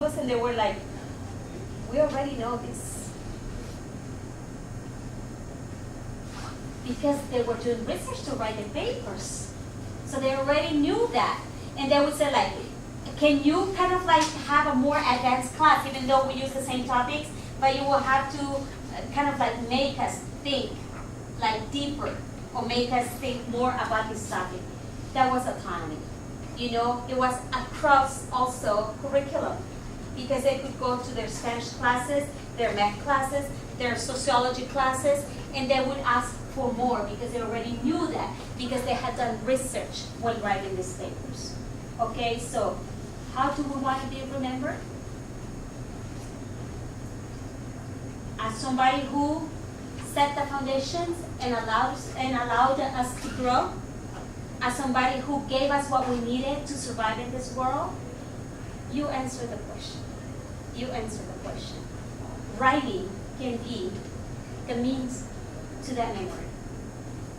And they were like, we already know this. Because they were doing research to write the papers. So they already knew that. And they would say like, can you kind of like have a more advanced class, even though we use the same topics, but you will have to kind of like make us think like deeper, or make us think more about this topic. That was autonomy. You know, it was across also curriculum, because they could go to their Spanish classes, their math classes, their sociology classes, and they would ask for more because they already knew that, because they had done research when writing these papers. Okay, so how do we want to be remembered? As somebody who set the foundations and allowed us to grow, as somebody who gave us what we needed to survive in this world. You answer the question. You answer the question. Writing can be the means to that memory.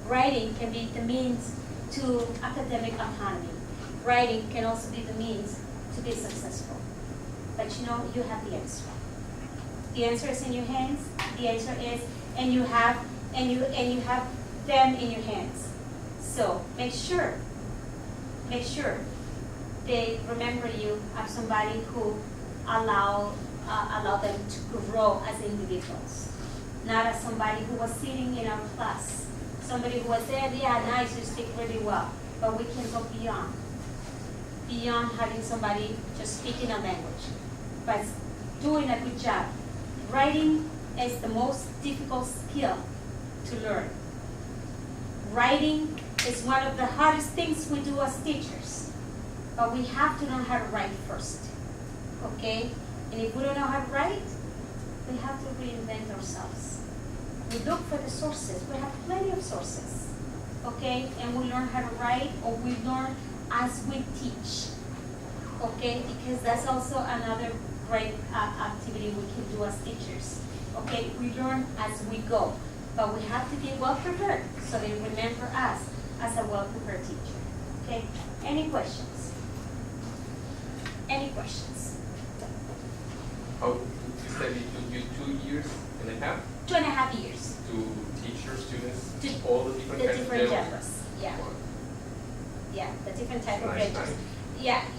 Writing can be the means to academic autonomy. Writing can also be the means to be successful. But you know, you have the answer. The answer is in your hands. The answer is, and you have them in your hands. So make sure they remember you as somebody who allow them to grow as individuals, not as somebody who was sitting in our class, somebody who was there, yeah, nice, you speak really well, but we can go beyond having somebody just speaking a language, but doing a good job. Writing is the most difficult skill to learn. Writing is one of the hardest things we do as teachers, but we have to know how to write first, okay? And if we don't know how to write, we have to reinvent ourselves. We look for the sources. We have plenty of sources, okay? And we learn how to write, or we learn as we teach, okay? Because that's also another great activity we can do as teachers, okay? We learn as we go, but we have to be well prepared so they remember us as a well-prepared teacher, okay? Any questions? Any questions? Oh, you said it took you 2 years and a half? 2.5 years. To teach your students To all the different the kinds different of levels? genres, yeah. Yeah, the different type of Nice ranges. time.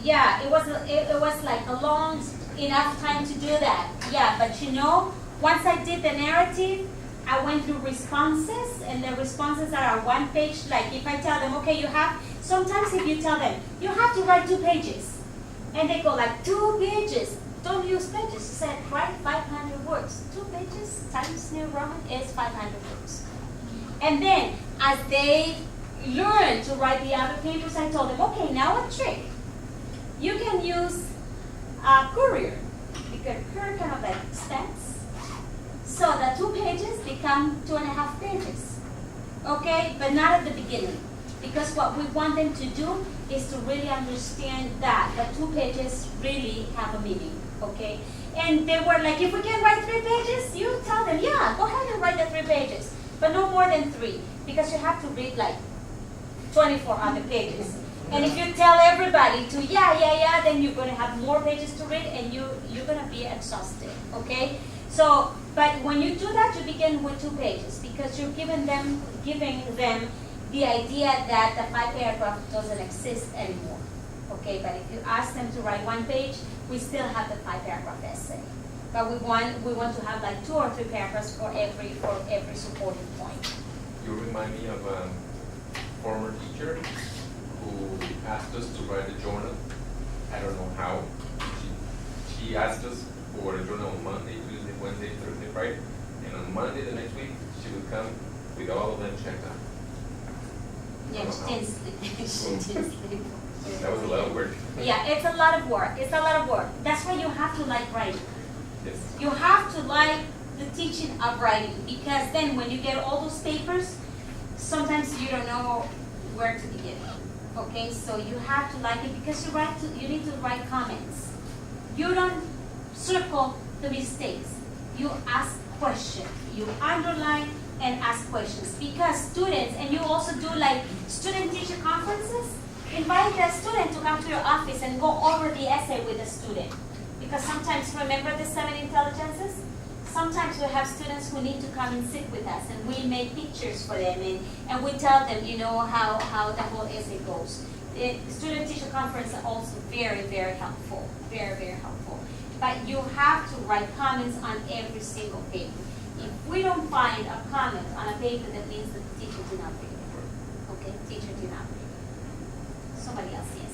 Yeah, it was like a long enough time to do that. Yeah, but you know, once I did the narrative, I went through responses, and the responses are on one page. Like if I tell them, okay, sometimes if you tell them, you have to write 2 pages, and they go like 2 pages. Don't use pages. You said write 500 words. 2 pages times New Roman is 500 words. And then as they learn to write the other papers, I told them, okay, now a trick. You can use Courier, because Courier kind of like extends. So the 2 pages become 2.5 pages. Okay, but not at the beginning. Because what we want them to do is to really understand that the 2 pages really have a meaning. Okay? And they were like, if we can write 3 pages, you tell them, yeah, go ahead and write the 3 pages. But no more than 3, because you have to read like 24 other pages. And if you tell everybody to yeah, then you're going to have more pages to read, and you're going to be exhausted. Okay? So, but when you do that, you begin with 2 pages, because you're giving them the idea that the 5 paragraph doesn't exist anymore. Okay, but if you ask them to write 1 page, we still have the 5 paragraph essay. But we want to have like 2 or 3 paragraphs for every supporting point. You remind me of a former teacher who asked us to write a journal. I don't know how. She asked us for a journal on Monday, Tuesday, Wednesday, Thursday, Friday, and on Monday the next week she would come with all of them checked out. Yeah, she didn't sleep. She didn't sleep. That was a lot of work. Yeah, it's a lot of work. It's a lot of work. That's why you have to like writing. Yes. You have to like the teaching of writing, because then when you get all those papers, sometimes you don't know where to begin. Okay, so you have to like it, because you need to write comments. You don't circle the mistakes. You ask questions. You underline and ask questions, because students, and you also do like student-teacher conferences, invite the student to come to your office and go over the essay with the student. Because sometimes, remember the 7 intelligences? Sometimes we have students who need to come and sit with us, and we make pictures for them, and we tell them, how the whole essay goes. The student-teacher conference are also very, very helpful, very, very helpful. But you have to write comments on every single paper. If we don't find a comment on a paper, that means that the teacher did not read it. Okay, teacher did not read it. Somebody else, yes.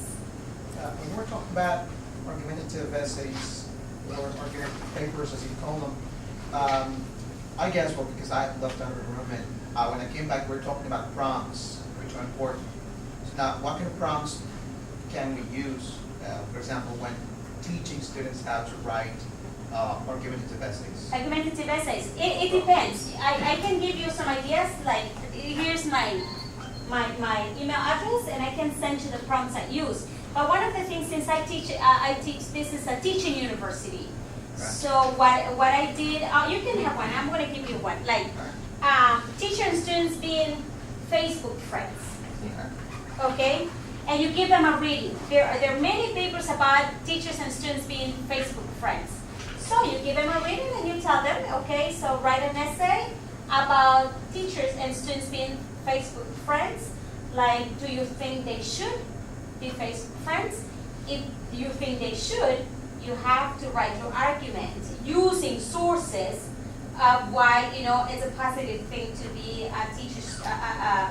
When we're talking about argumentative essays, or argumentative papers, as you call them, I guess, well, because I left out of the room, and when I came back, we were talking about prompts, which are important. So now, what kind of prompts can we use, for example, when teaching students how to write argumentative essays? Argumentative essays. It depends. I can give you some ideas. Like, here's my email address, and I can send you the prompts I use. But one of the things, since I teach, this is a teaching university. Right. So what I did, you can have one. I'm going to give you one. Like, teacher and students being Facebook friends. Okay? And you give them a reading. There are many papers about teachers and students being Facebook friends. So you give them a reading and you tell them, okay, so write an essay about teachers and students being Facebook friends. Like, do you think they should be Facebook friends? If you think they should, you have to write your argument using sources of why, it's a positive thing to be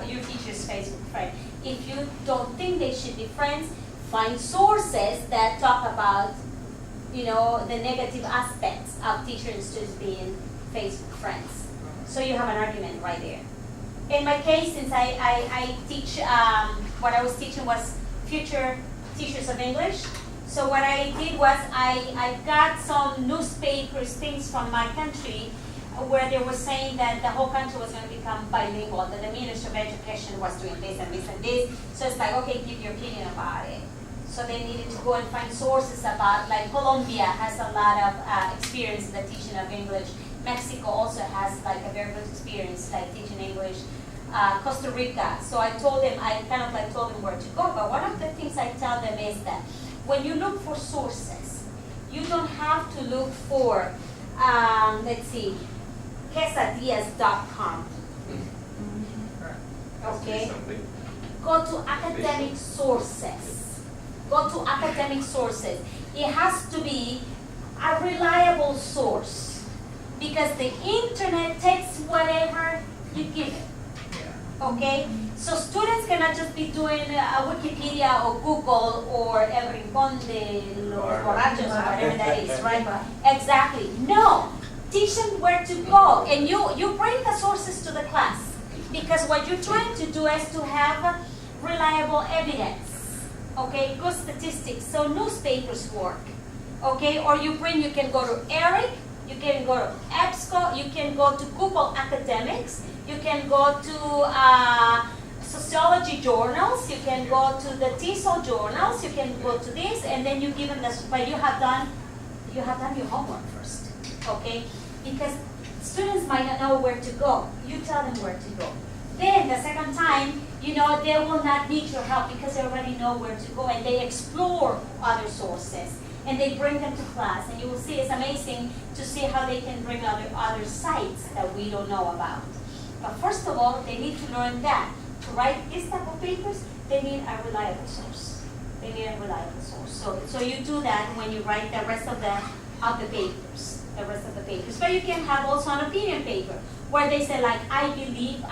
your teacher's Facebook friend. If you don't think they should be friends, find sources that talk about, the negative aspects of teachers and students being Facebook friends. So you have an argument right there. In my case, since I teach, what I was teaching was future teachers of English. So what I did was I got some newspapers, things from my country, where they were saying that the whole country was going to become bilingual, that the Ministry of Education was doing this and this and this. So it's like, okay, give your opinion about it. So they needed to go and find sources about, like Colombia has a lot of experience in the teaching of English. Mexico also has like a very good experience like teaching English. Costa Rica. So I told them, I kind of like told them where to go. But one of the things I tell them is that when you look for sources, you don't have to look for, let's see, quesadillas.com. Okay? Go to academic sources. Go to academic sources. It has to be a reliable source because the internet takes whatever you give it. Okay? So students cannot just be doing Wikipedia or Google or El Rincón de los Borrachos or whatever that is, right? Exactly. No. Teach them where to go. And you bring the sources to the class. Because what you're trying to do is to have reliable evidence. Okay? Good statistics. So newspapers work. Okay? Or you can go to ERIC, you can go to EBSCO, you can go to Google Academics, you can go to sociology journals, you can go to the TESOL journals, you can go to this, and then you give them this, but you have done your homework first, okay? Because students might not know where to go. You tell them where to go. Then the second time, they will not need your help because they already know where to go and they explore other sources and they bring them to class. And you will see it's amazing to see how they can bring other sites that we don't know about. But first of all, they need to learn that. To write this type of papers, they need a reliable source. They need a reliable source. So you do that when you write the rest of the papers. The rest of the papers. But you can have also an opinion paper where they say like, I believe,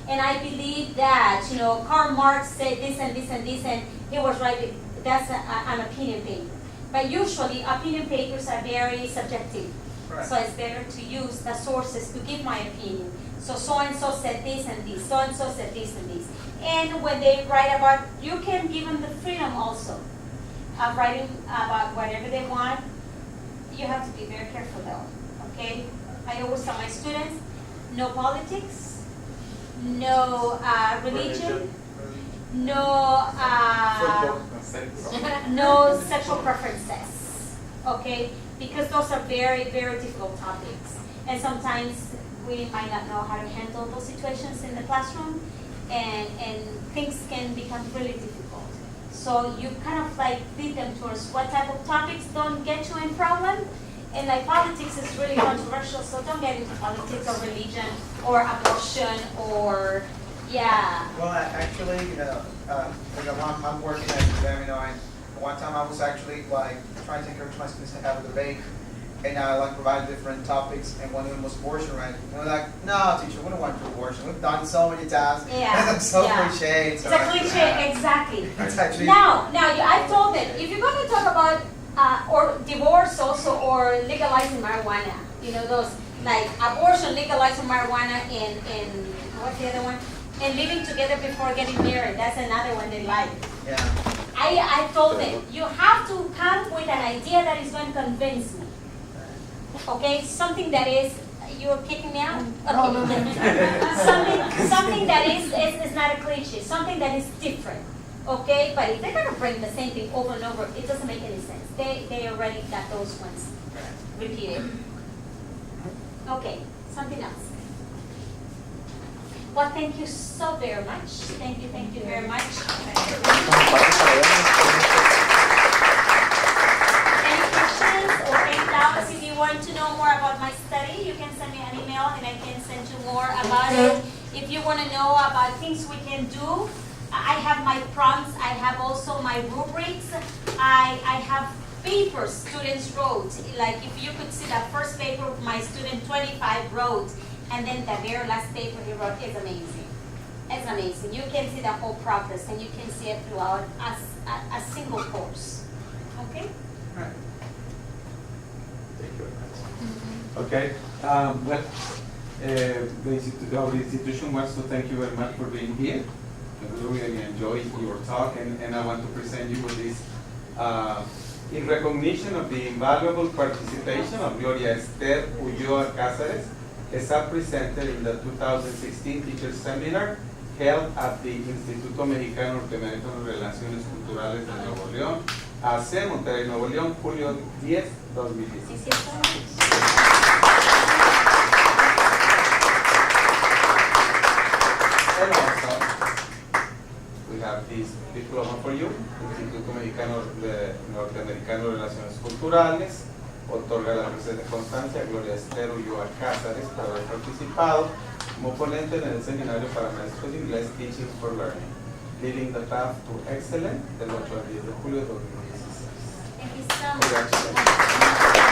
and I believe that, Karl Marx said this and this and this, and he was right. That's an opinion paper. But usually, opinion papers are very subjective. Right. So it's better to use the sources to give my opinion. So so-and-so said this and this, so-and-so said this and this. And when they write about, you can give them the freedom also of writing about whatever they want. You have to be very careful though, okay? I always tell my students, no politics, no religion, no no sexual preferences, okay? Because those are very, very difficult topics. And sometimes we might not know how to handle those situations in the classroom, and things can become really difficult. So you kind of like lead them towards what type of topics don't get you in problem. And like politics is really controversial, so don't get into politics or religion or abortion or, yeah. Well, actually, I'm working as a them, and one time I was actually like trying to encourage my students to have a debate, and I like provided different topics, and one of them was abortion, right? And they're like, no, teacher, we don't want to do abortion. We've done it so many times. Yeah. It's so yeah. cliche. It's a cliche, exactly. It's actually I told them, if you're going to talk about or divorce also, or legalizing marijuana, those like abortion, legalizing marijuana, and what's the other one? And living together before getting married. That's another one they like. Yeah. I told them, you have to come with an idea that is going to convince me. Okay, something that is, you're kicking me out? Okay. something that is not a cliche, something that is different. Okay, but if they're going to bring the same thing over and over, it doesn't make any sense. They already got those ones repeated. Okay, something else. Well, thank you so very much. Thank you very much. Any questions or any doubts? If you want to know more about my study, you can send me an email and I can send you more about it. If you want to know about things we can do, I have my prompts, I have also my rubrics, I have papers students wrote. Like if you could see the first paper my student 25 wrote, and then the very last paper he wrote is amazing. It's amazing. You can see the whole progress and you can see it throughout a single course. Okay? Right. Thank you very much. Okay. Well, our institution wants to thank you very much for being here. We really enjoyed your talk, and I want to present you with this in recognition of the invaluable participation of Gloria Ulloa Cáceres, as a presenter in the 2016 Teacher Seminar held at the Instituto Mexicano Norteamericano de Relaciones Culturales de Nuevo León, AC Monterrey, Nuevo León, julio 10, 2016. And also, we have this diploma for you, Instituto Mexicano Norteamericano de Relaciones Culturales, otorga la presente constancia a Gloria Ulloa Cáceres por haber participado como ponente en el seminario para maestros de inglés Teaching for Learning, Leading the Path to Excellence, del 8 al 10 de julio de 2016. Thank you so much.